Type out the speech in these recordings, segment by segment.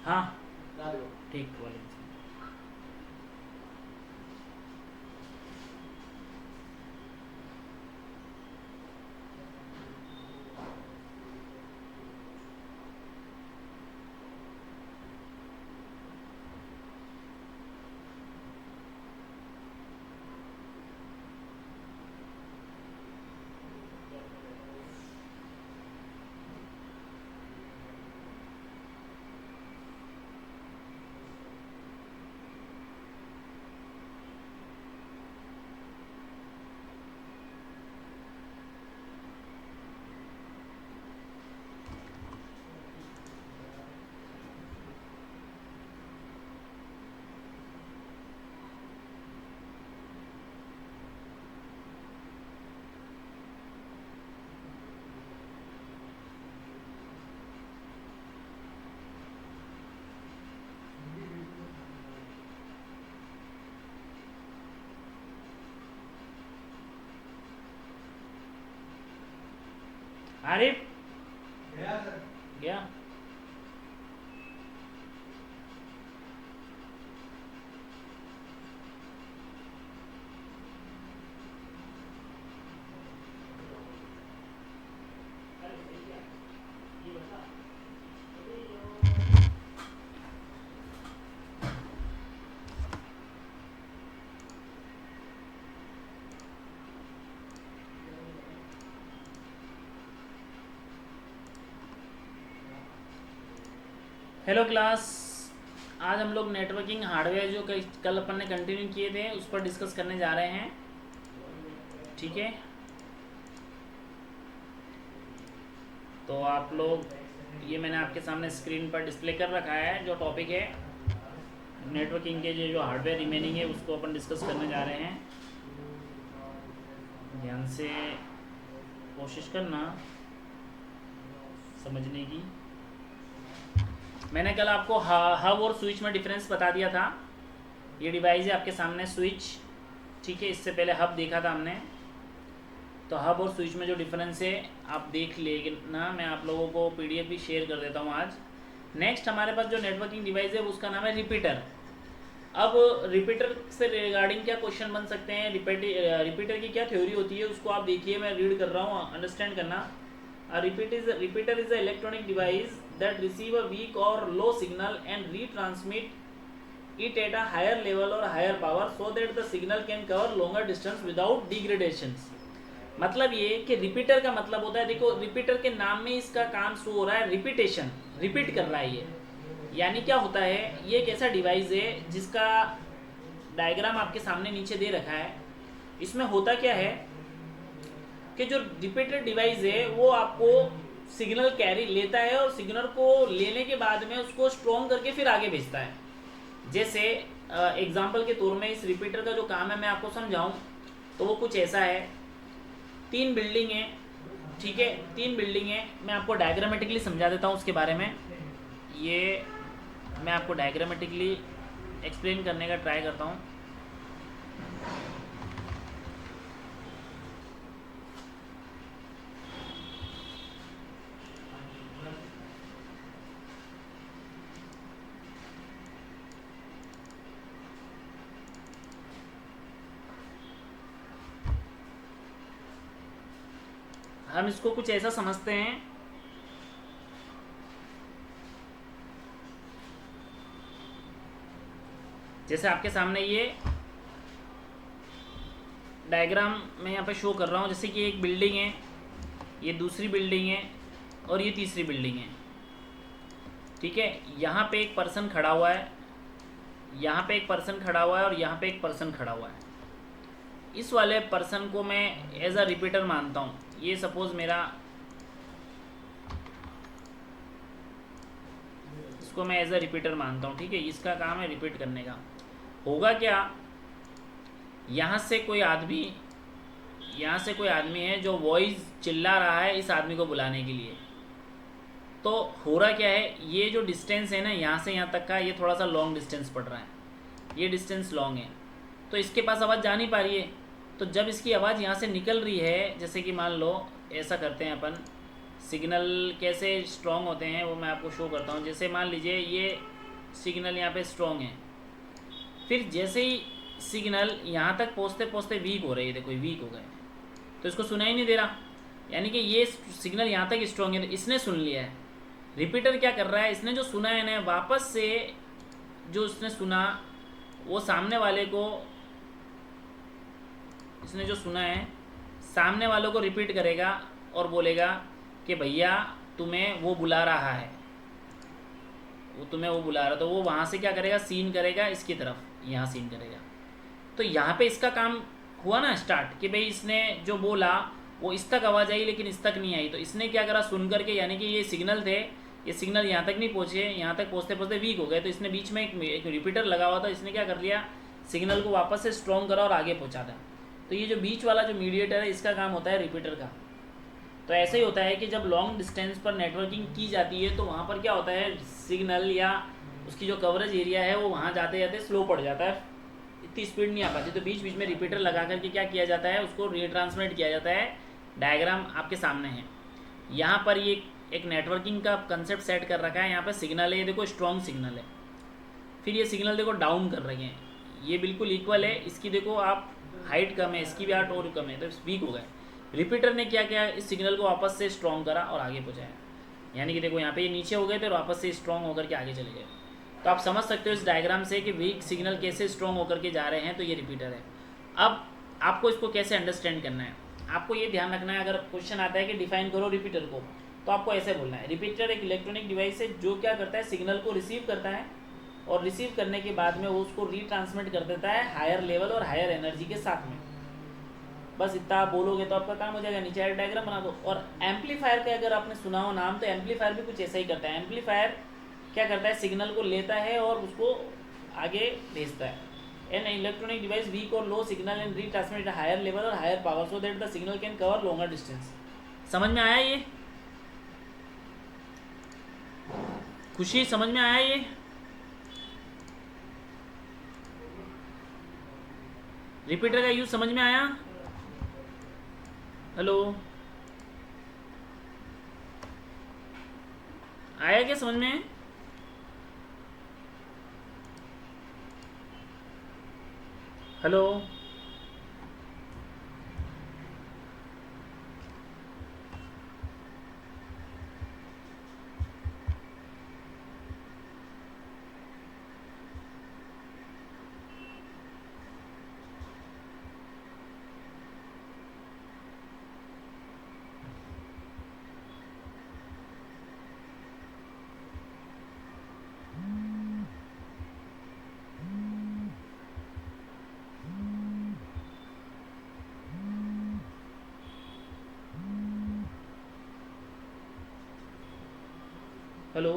हाँ ठीक बोले। आरिफ गया। हेलो क्लास, आज हम लोग नेटवर्किंग हार्डवेयर जो कल अपन ने कंटिन्यू किए थे उस पर डिस्कस करने जा रहे हैं। ठीक है, तो आप लोग, ये मैंने आपके सामने स्क्रीन पर डिस्प्ले कर रखा है। जो टॉपिक है नेटवर्किंग के जो हार्डवेयर रिमेनिंग है उसको अपन डिस्कस करने जा रहे हैं। ध्यान से कोशिश करना समझने की। मैंने कल आपको हब और स्विच में डिफरेंस बता दिया था। ये डिवाइस है आपके सामने, स्विच। ठीक है, इससे पहले हब देखा था हमने। तो हब और स्विच में जो डिफरेंस है आप देख लेना। मैं आप लोगों को पीडीएफ भी शेयर कर देता हूँ आज। नेक्स्ट हमारे पास जो नेटवर्किंग डिवाइस है उसका नाम है रिपीटर। अब रिपीटर से रिगार्डिंग क्या क्वेश्चन बन सकते हैं, रिपीटर की क्या थ्योरी होती है उसको आप देखिए। मैं रीड कर रहा हूँ, अंडरस्टैंड करना। A repeater is an electronic device that receive a weak or low signal and retransmit it at a higher level or higher power so that the signal can cover longer distance without degradations। मतलब ये कि repeater का मतलब होता है, देखो repeater के नाम में इसका काम शो हो रहा है, रिपीटेशन, रिपीट कर रहा है ये। यानी क्या होता है, ये एक ऐसा डिवाइस है जिसका डायग्राम आपके सामने नीचे दे रखा है। इसमें होता क्या है कि जो रिपीटर डिवाइस है वो आपको सिग्नल कैरी लेता है और सिग्नल को लेने के बाद में उसको स्ट्रॉन्ग करके फिर आगे भेजता है। जैसे एग्जांपल के तौर में इस रिपीटर का जो काम है मैं आपको समझाऊं तो वो कुछ ऐसा है। 3 बिल्डिंग है, ठीक है, 3 बिल्डिंग है। मैं आपको डायग्रामेटिकली समझा देता हूँ उसके बारे में। ये मैं आपको डायग्रामेटिकली एक्सप्लेन करने का ट्राई करता हूँ। हम इसको कुछ ऐसा समझते हैं, जैसे आपके सामने ये डायग्राम मैं यहाँ पे शो कर रहा हूँ। जैसे कि एक बिल्डिंग है, ये दूसरी बिल्डिंग है और ये तीसरी बिल्डिंग है, ठीक है। यहाँ पे एक पर्सन खड़ा हुआ है, यहाँ पे एक पर्सन खड़ा हुआ है और यहाँ पे एक पर्सन खड़ा हुआ है। इस वाले पर्सन को मैं एज अ रिपीटर मानता हूँ। ये सपोज मेरा, इसको मैं एज अ रिपीटर मानता हूँ, ठीक है। इसका काम है रिपीट करने का। होगा क्या, यहाँ से कोई आदमी है जो वॉइस चिल्ला रहा है इस आदमी को बुलाने के लिए। तो हो रहा क्या है, ये जो डिस्टेंस है ना यहाँ से यहाँ तक का, ये थोड़ा सा लॉन्ग डिस्टेंस पड़ रहा है, ये डिस्टेंस लॉन्ग है, तो इसके पास आवाज़ जा नहीं पा रही है। तो जब इसकी आवाज़ यहाँ से निकल रही है, जैसे कि मान लो ऐसा करते हैं अपन, सिग्नल कैसे स्ट्रॉन्ग होते हैं वो मैं आपको शो करता हूँ। जैसे मान लीजिए ये सिग्नल यहाँ पे स्ट्रॉन्ग है, फिर जैसे ही सिग्नल यहाँ तक पहुँचते पहुँचते वीक हो रही है, देखो वीक हो गए, तो इसको सुना ही नहीं दे रहा, यानी कि ये सिग्नल यहाँ तक स्ट्रॉन्ग है, तो इसने सुन लिया है। रिपीटर क्या कर रहा है, इसने जो सुना है ना, वापस से जो इसने सुना वो सामने वाले को, इसने जो सुना है सामने वालों को रिपीट करेगा और बोलेगा कि भैया तुम्हें वो बुला रहा है, तुम्हें वो बुला रहा है। तो वो वहाँ से क्या करेगा, सीन करेगा इसकी तरफ, यहाँ सीन करेगा। तो यहाँ पे इसका काम हुआ ना स्टार्ट, कि भाई इसने जो बोला वो इस तक आवाज़ आई लेकिन इस तक नहीं आई। तो इसने क्या करा, सुन करके, यानी कि ये सिग्नल थे, ये सिग्नल यहाँ तक नहीं पहुँचे, यहाँ तक पहुँचते पहुँचते वीक हो गए। तो इसने बीच में एक रिपीटर लगा हुआ था, इसने क्या कर लिया, सिग्नल को वापस से स्ट्रॉन्ग करा और आगे पहुँचा था। तो ये जो बीच वाला जो मीडिएटर है, इसका काम होता है रिपीटर का। तो ऐसे ही होता है कि जब लॉन्ग डिस्टेंस पर नेटवर्किंग की जाती है तो वहाँ पर क्या होता है, सिग्नल या उसकी जो कवरेज एरिया है वो वहाँ जाते जाते स्लो पड़ जाता है, इतनी स्पीड नहीं आ पाती। तो बीच बीच में रिपीटर लगा करके क्या किया जाता है, उसको रीट्रांसमिट किया जाता है। डायग्राम आपके सामने है, यहाँ पर ये एक नेटवर्किंग का कंसेप्ट सेट कर रखा है। यहाँ पर सिग्नल है, ये देखो स्ट्रॉन्ग सिग्नल है, फिर ये सिग्नल देखो डाउन कर रखे हैं, ये बिल्कुल इक्वल है। इसकी देखो आप हाइट कम है, इसकी भी हाइट और कम है, तो वीक हो गए। रिपीटर ने क्या किया, इस सिग्नल को वापस से स्ट्रॉन्ग करा और आगे पहुँचाया, यानी कि देखो यहाँ पे ये नीचे हो गए थे और वापस से स्ट्रॉन्ग होकर के आगे चले गए। तो आप समझ सकते हो इस डायग्राम से कि वीक सिग्नल कैसे स्ट्रॉन्ग होकर के जा रहे हैं, तो ये रिपीटर है। अब आपको इसको कैसे अंडरस्टैंड करना है, आपको ये ध्यान रखना है, अगर क्वेश्चन आता है कि डिफाइन करो रिपीटर को, तो आपको ऐसे बोलना है, रिपीटर एक इलेक्ट्रॉनिक डिवाइस है जो क्या करता है, सिग्नल को रिसीव करता है और रिसीव करने के बाद में वो उसको रीट्रांसमिट कर देता है higher level or higher energy के साथ में। बस इतना आप बोलोगे तो आपका काम हो जाएगा। नीचे डायग्राम बना दो। और एम्पलीफायर का अगर आपने सुना हो नाम, तो एम्पलीफायर भी कुछ ऐसा ही करता है। एम्पलीफायर क्या करता है, सिग्नल को लेता है और उसको आगे भेजता है। An electronic device weak or low signal and retransmit higher level or higher power so that the signal can cover longer distance. समझ में आया ये? खुशी समझ में आया ये? रिपीटर का यूज समझ में आया? हेलो, आया क्या समझ में? हेलो, हेलो,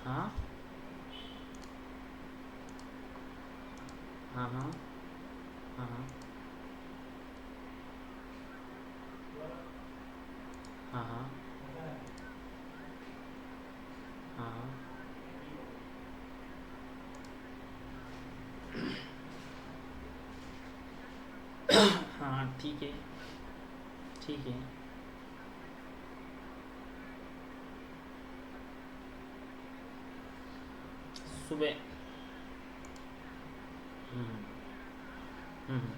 हाँ हाँ हाँ हाँ हाँ हाँ हाँ हाँ हाँ, ठीक है ठीक है। सुबह हम्म हम्म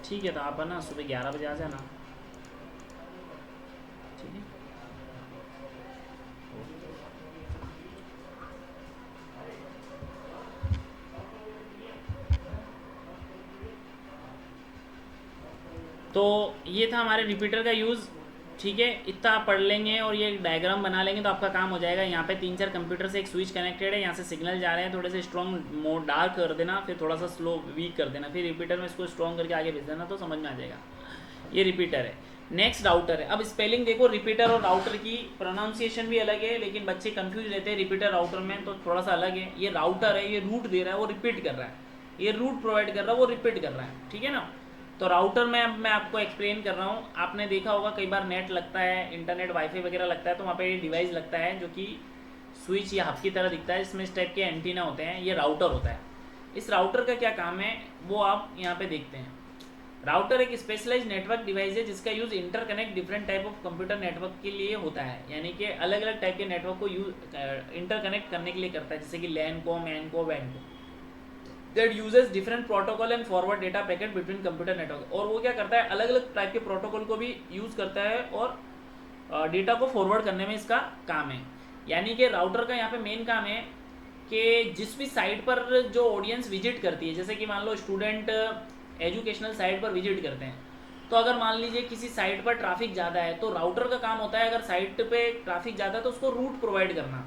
ठीक है, तो आप है ना सुबह 11 बजे आ जाना, ठीक है। तो ये था हमारे रिपीटर का यूज़, ठीक है। इतना आप पढ़ लेंगे और ये डायग्राम बना लेंगे तो आपका काम हो जाएगा। यहाँ पे 3-4 कंप्यूटर से एक स्विच कनेक्टेड है, यहाँ से सिग्नल जा रहे हैं, थोड़े से स्ट्रॉन्ग मोड डार्क कर देना, फिर थोड़ा सा स्लो वीक कर देना, फिर रिपीटर में इसको स्ट्रॉन्ग करके आगे भेज देना, तो समझ में आ जाएगा। ये रिपीटर है। नेक्स्ट राउटर है। अब स्पेलिंग देखो, रिपीटर और राउटर की प्रोनाउंसिएशन भी अलग है, लेकिन बच्चे कंफ्यूज रहते हैं रिपीटर राउटर में, तो थोड़ा सा अलग है। ये राउटर है, ये रूट दे रहा है, वो रिपीट कर रहा है, ये रूट प्रोवाइड कर रहा है, वो रिपीट कर रहा है, ठीक है ना। तो राउटर में अब मैं आपको एक्सप्लेन कर रहा हूँ। आपने देखा होगा कई बार नेट लगता है, इंटरनेट वाईफाई वगैरह लगता है, तो वहाँ पे ये डिवाइस लगता है जो कि स्विच या हब की तरह दिखता है, इसमें इस टाइप के एंटीना होते हैं, ये राउटर होता है। इस राउटर का क्या काम है वो आप यहाँ पे देखते हैं। राउटर एक स्पेशलाइज नेटवर्क डिवाइस है जिसका use interconnect different type of computer network के लिए होता है, यानी कि अलग अलग टाइप के नेटवर्क को इंटरकनेक्ट करने के लिए करता है, जैसे कि लैन को, मैन को, वैन को। That uses different protocol and forward data packet between computer network. और वो क्या करता है, अलग अलग टाइप के प्रोटोकॉल को भी यूज़ करता है और डेटा को फॉरवर्ड करने में इसका काम है। यानी कि राउटर का यहाँ पे मेन काम है कि जिस भी साइट पर जो ऑडियंस विजिट करती है, जैसे कि मान लो स्टूडेंट एजुकेशनल साइट पर विजिट करते हैं, तो अगर मान लीजिए किसी साइट पर ट्रैफिक ज़्यादा है, तो राउटर का काम होता है अगर साइट पे ट्रैफिक ज़्यादा है तो उसको रूट प्रोवाइड करना,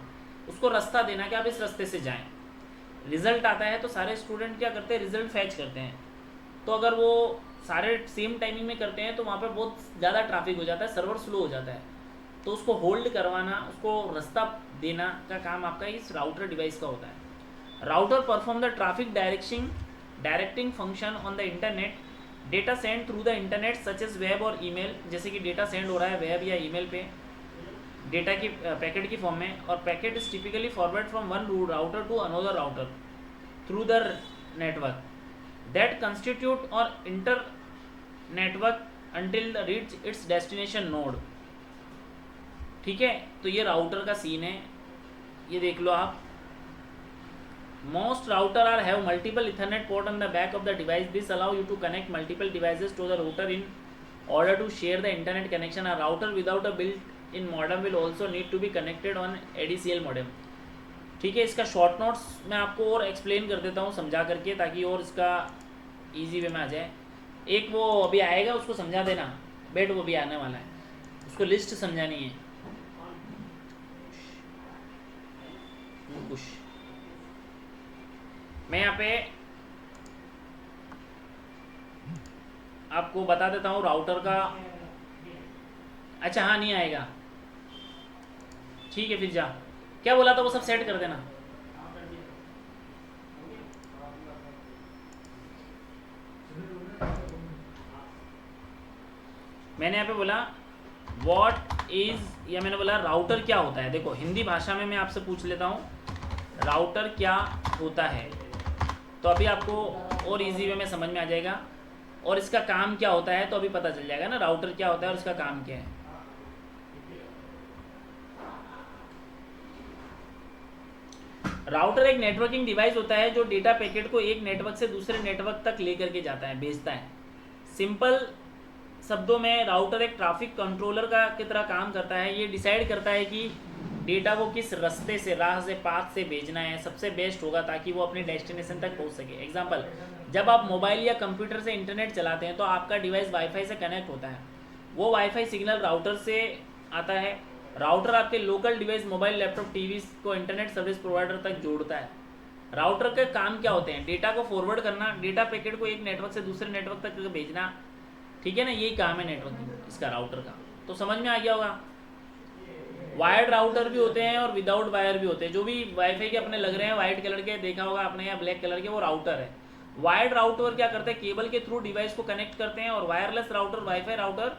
उसको रास्ता देना कि आप इस रास्ते से जाएं। रिजल्ट आता है तो सारे स्टूडेंट क्या करते हैं, रिजल्ट फैच करते हैं। तो अगर वो सारे सेम टाइमिंग में करते हैं तो वहाँ पर बहुत ज़्यादा ट्रैफिक हो जाता है, सर्वर स्लो हो जाता है, तो उसको होल्ड करवाना, उसको रास्ता देना का काम आपका इस राउटर डिवाइस का होता है। Router perform the traffic directing function on the internet, data send through the internet such as web और ईमेल, जैसे कि डेटा सेंड हो रहा है वेब या ईमेल पे डेटा की पैकेट की फॉर्म में, और packet is typically forward from one router to another router through the network that constitute और internetwork until reach its destination node, ठीक है। तो ये राउटर का सीन है, ये देख लो आप। Most router are have multiple Ethernet port on the back of the device. This allow you to connect multiple devices to the router in order to share the internet connection. A router without a built-in modem will also need to be connected on ADCL modem. ठीक है, इसका short notes मैं आपको और explain कर देता हूँ समझा करके, ताकि और इसका इजी वे में आ जाए। एक वो अभी आएगा, उसको समझा देना, बेट वो भी आने वाला है, उसको लिस्ट समझानी है कुछ। मैं यहाँ पे आपको बता देता हूँ राउटर का। अच्छा हाँ, नहीं आएगा, ठीक है, फिर जा, क्या बोला था वो सब सेट कर देना। मैंने यहाँ पे बोला व्हाट इज, या मैंने बोला राउटर क्या होता है। देखो हिंदी भाषा में मैं आपसे पूछ लेता हूँ, राउटर क्या होता है, तो अभी आपको और इजी वे में समझ में आ जाएगा। और इसका काम क्या होता है तो अभी पता चल जाएगा ना, राउटर क्या होता है और इसका काम क्या है। राउटर एक नेटवर्किंग डिवाइस होता है जो डेटा पैकेट को एक नेटवर्क से दूसरे नेटवर्क तक लेकर के जाता है, भेजता है। सिंपल शब्दों में राउटर एक ट्रैफिक कंट्रोलर का की तरह काम करता है। ये डिसाइड करता है कि डेटा को किस रास्ते से, राह से, पाथ से भेजना है, सबसे बेस्ट होगा ताकि वो अपने डेस्टिनेशन तक पहुंच सके। एग्जांपल, जब आप मोबाइल या कंप्यूटर से इंटरनेट चलाते हैं तो आपका डिवाइस वाईफाई से कनेक्ट होता है, वो वाईफाई सिग्नल राउटर से आता है। राउटर आपके local device, mobile, laptop, TV को इंटरनेट सर्विस प्रोवाइडर तक जोड़ता है। राउटर के काम क्या होते हैं, डेटा को फॉरवर्ड करना, डेटा पैकेट को एक नेटवर्क से दूसरे नेटवर्क तक भेजना, ठीक है ना, यही काम है नेटवर्किंग इसका राउटर का। तो समझ में आ गया होगा। वायर्ड राउटर भी होते हैं और विदाउट वायर भी होते हैं। जो भी वाईफाई के अपने लग रहे हैं वाइट कलर के, देखा होगा आपने, या ब्लैक कलर के, वो राउटर है। वायर्ड राउटर क्या करते हैं, केबल के थ्रू डिवाइस को कनेक्ट करते हैं, और wireless router, wifi router,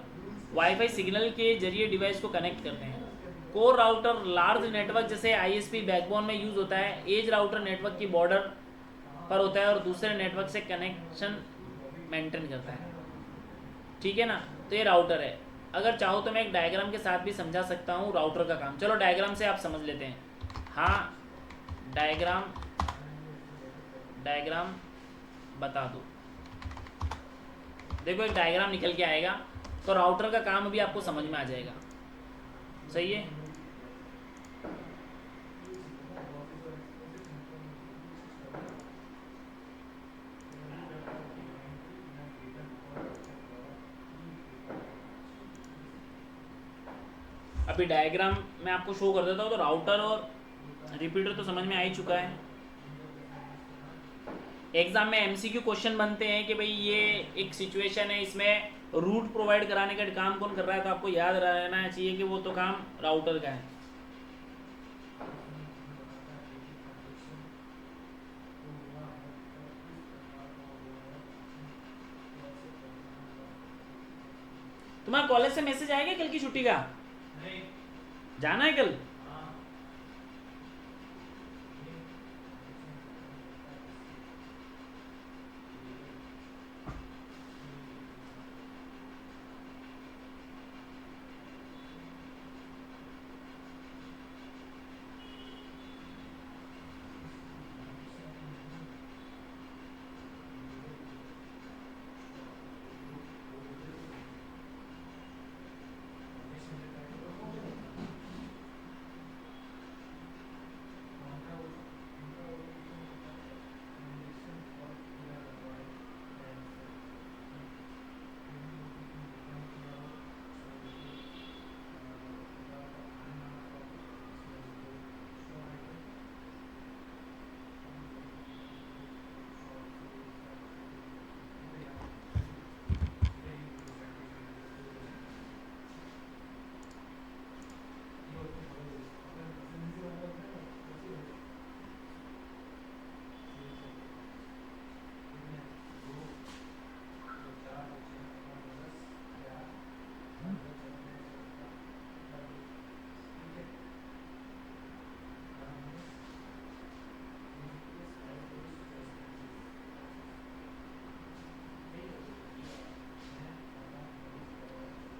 wifi signal के जरिए डिवाइस को कनेक्ट करते हैं। कोर राउटर लार्ज नेटवर्क जैसे आईएसपी बैकबोन में यूज होता है। एज राउटर नेटवर्क की बॉर्डर पर होता है और दूसरे नेटवर्क से कनेक्शन मेंटेन करता है, ठीक है ना। तो ये राउटर है। अगर चाहो तो मैं एक डायग्राम के साथ भी समझा सकता हूँ राउटर का काम। चलो डायग्राम से आप समझ लेते हैं। हाँ, डायग्राम बता दो। देखो एक डायग्राम निकल के आएगा, तो राउटर का काम भी आपको समझ में आ जाएगा। सही है। अभी डायग्राम मैं आपको शो कर देता हूँ। तो राउटर और रिपीटर तो समझ में आ ही चुका है। एग्जाम में एमसीक्यू क्वेश्चन बनते हैं कि भाई ये एक सिचुएशन है, इसमें रूट प्रोवाइड कराने का काम कौन कर रहा है, तो आपको याद रहना चाहिए कि वो तो काम राउटर का है। तुम्हारा कॉलेज से मैसेज आएगा कल की छुट्टी का? नहीं। जाना है कल?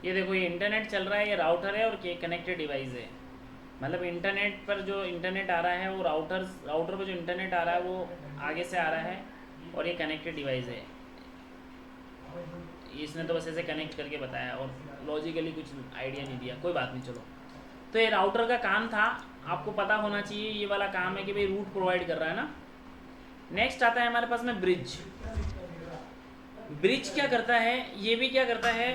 ये देखो, ये इंटरनेट चल रहा है, ये राउटर है और ये कनेक्टेड डिवाइस है। मतलब इंटरनेट पर जो इंटरनेट आ रहा है वो राउटर पर जो इंटरनेट आ रहा है वो आगे से आ रहा है, और ये कनेक्टेड डिवाइस है। इसने तो बस ऐसे कनेक्ट करके बताया और लॉजिकली कुछ आइडिया नहीं दिया। कोई बात नहीं, चलो। तो ये राउटर का काम था, आपको पता होना चाहिए ये वाला काम है कि भाई रूट प्रोवाइड कर रहा है ना। नेक्स्ट आता है हमारे पास में ब्रिज। ब्रिज क्या करता है, ये भी क्या करता है,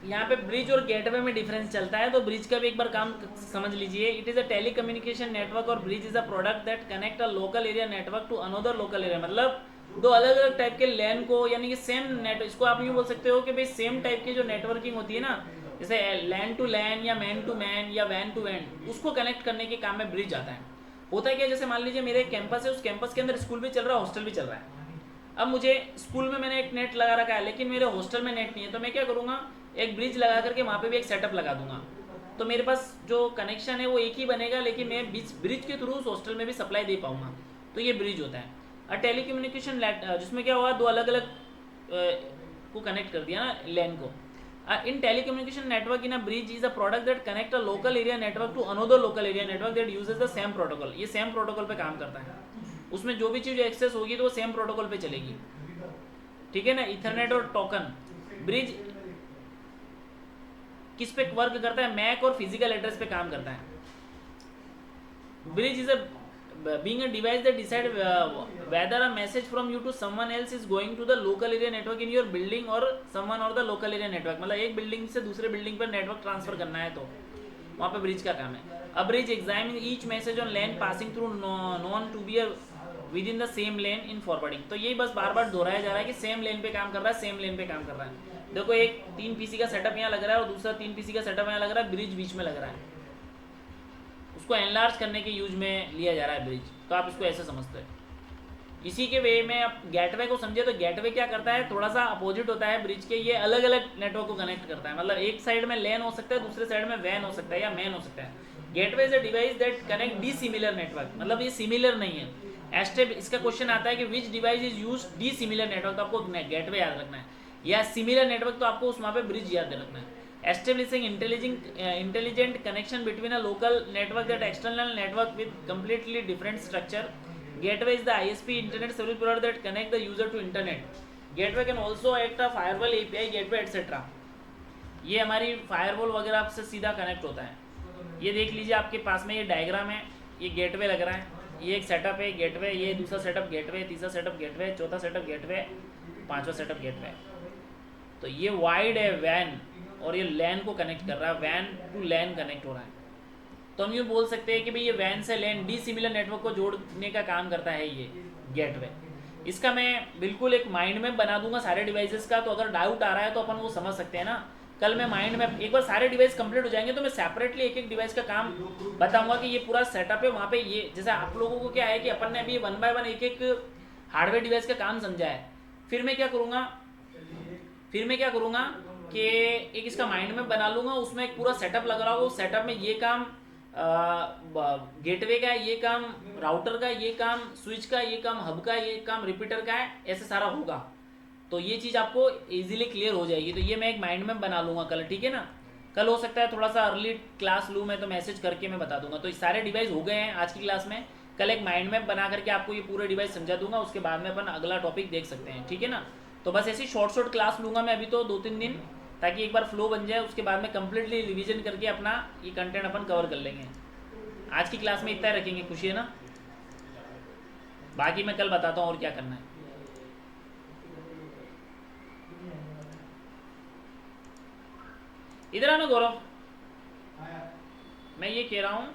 यहाँ पे ब्रिज और गेटवे में डिफरेंस चलता है। तो ब्रिज का भी एक बार काम समझ लीजिए। It is a telecommunication network और bridge is a product that connect a local area network to another local area. मतलब दो अलग अलग टाइप के लैन को, यानी कि सेम नेट, इसको आप यूँ बोल सकते हो कि भाई सेम टाइप की जो नेटवर्किंग होती है ना, जैसे लैन टू लैन या मैन टू मैन या वैन टू वैन, उसको कनेक्ट करने के काम में ब्रिज आता है। होता है क्या, जैसे मान लीजिए मेरे कैंपस है, उस कैंपस के अंदर स्कूल भी चल रहा है, हॉस्टल भी चल रहा है। अब मुझे स्कूल में मैंने एक नेट लगा रखा है, लेकिन मेरे हॉस्टल में नेट नहीं है, तो मैं क्या करूँगा, एक ब्रिज लगा करके वहाँ पे भी एक सेटअप लगा दूंगा। तो मेरे पास जो कनेक्शन है वो एक ही बनेगा, लेकिन मैं ब्रिज के थ्रू उस हॉस्टल में भी सप्लाई दे पाऊंगा। तो ये ब्रिज होता है। और टेलीकम्युनिकेशन जिसमें क्या हुआ, दो अलग अलग को कनेक्ट कर दिया ना, लैन को। In telecommunication network in a bridge is a product that connect a local area network to another local area network that uses the same protocol. ये सेम प्रोटोकॉल पे काम करता है। उसमें जो भी चीज़ एक्सेस होगी तो वो सेम प्रोटोकॉल पे चलेगी। ठीक है ना। इथरनेट और टोकन। ब्रिज किस पे वर्क करता है, मैक और फिजिकल एड्रेस पे काम करता है। Bridge is a being a device that decide whether a message from you to someone else is going to the local area network in your building or someone or the local area network। मतलब एक building से दूसरे building पर network transfer करना है तो वहाँ पे ब्रिज का काम है। A bridge examines each message on LAN passing through known to be within the same lane in forwarding। तो यही बस बार बार दोहराया जा रहा है कि सेम लेन पे काम कर रहा है, सेम लेन पे काम कर रहा है। देखो, एक 3 पीसी का सेटअप यहाँ लग रहा है और दूसरा 3 पीसी का सेटअप यहाँ लग रहा है, ब्रिज बीच में लग रहा है। उसको एनलार्ज करने के यूज में लिया जा रहा है ब्रिज। तो आप इसको ऐसे समझते हैं। इसी के वे में आप गेटवे को समझे तो गेटवे क्या करता है, थोड़ा सा अपोजिट होता है ब्रिज के। ये अलग अलग नेटवर्क को कनेक्ट करता है। मतलब एक साइड में लैन हो सकता है, दूसरे साइड में वैन हो सकता है या मैन हो सकता है। Gateway is a device that connect D similar network. मतलब ये सिमिलर नहीं है। एस्टेब इसका क्वेश्चन आता है कि विच device is use D similar network, तो आपको गेटवे याद रखना है, या सिमिलर नेटवर्क तो आपको उस वहाँ पे ब्रिज याद रखना है। Establishing intelligent connection between a local network that external network with completely different structure। Gateway is the ISP internet service provider that connect the user to internet। Gateway can also act a firewall API gateway etcetera. ये हमारी firewall वगैरह से सीधा connect होता है। ये देख लीजिए आपके पास में ये डायग्राम है, ये गेटवे लग रहा है, ये एक सेटअप है गेटवे, ये दूसरा सेटअप गेटवे, तीसरा सेटअप गेटवे, चौथा सेटअप गेटवे, पांचवा सेटअप गेटवे। तो ये वाइड है वैन और ये लैन को कनेक्ट कर रहा है, वैन टू लैन कनेक्ट हो रहा है। तो हम यूँ बोल सकते हैं कि भाई ये वैन से लैन डिसिमिलर नेटवर्क को जोड़ने का काम करता है ये गेटवे। इसका मैं बिल्कुल एक माइंड मैप बना दूंगा सारे डिवाइसेस का, तो अगर डाउट आ रहा है तो अपन वो समझ सकते हैं ना। कल मैं माइंड मैप एक बार सारे डिवाइस कंप्लीट हो जाएंगे तो मैं सेपरेटली एक एक डिवाइस का काम बताऊंगा कि ये पूरा सेटअप है वहाँ पे। ये जैसे आप लोगों को क्या है कि अपन ने अभी 1 बाय 1 एक एक हार्डवेयर डिवाइस का काम समझा है। फिर मैं क्या करूँगा कि एक इसका माइंड मैप बना लूँगा, उसमें एक पूरा सेटअप लग रहा होगा, उस सेटअप में ये काम गेटवे का है, ये काम राउटर का, ये काम स्विच का, ये काम हब का, ये काम रिपीटर का है, ऐसे सारा होगा। तो ये चीज़ आपको इजीली क्लियर हो जाएगी। तो ये मैं एक माइंड मैप बना लूँगा कल, ठीक है ना। कल हो सकता है थोड़ा सा अर्ली क्लास लूँ मैं, तो मैसेज करके मैं बता दूंगा। तो ये सारे डिवाइस हो गए हैं आज की क्लास में। कल एक माइंड मैप बना करके आपको ये पूरे डिवाइस समझा दूंगा, उसके बाद में अपन अगला टॉपिक देख सकते हैं, ठीक है ना। तो बस ऐसी शॉर्ट क्लास लूँगा मैं अभी तो 2-3 दिन, ताकि एक बार फ्लो बन जाए, उसके बाद में कंप्लीटली रिवीजन करके अपना ये कंटेंट अपन कवर कर लेंगे। आज की क्लास में इतना ही रखेंगे, खुशी है ना। बाकी मैं कल बताता हूँ और क्या करना है। इधर आना गौरव, मैं ये कह रहा हूँ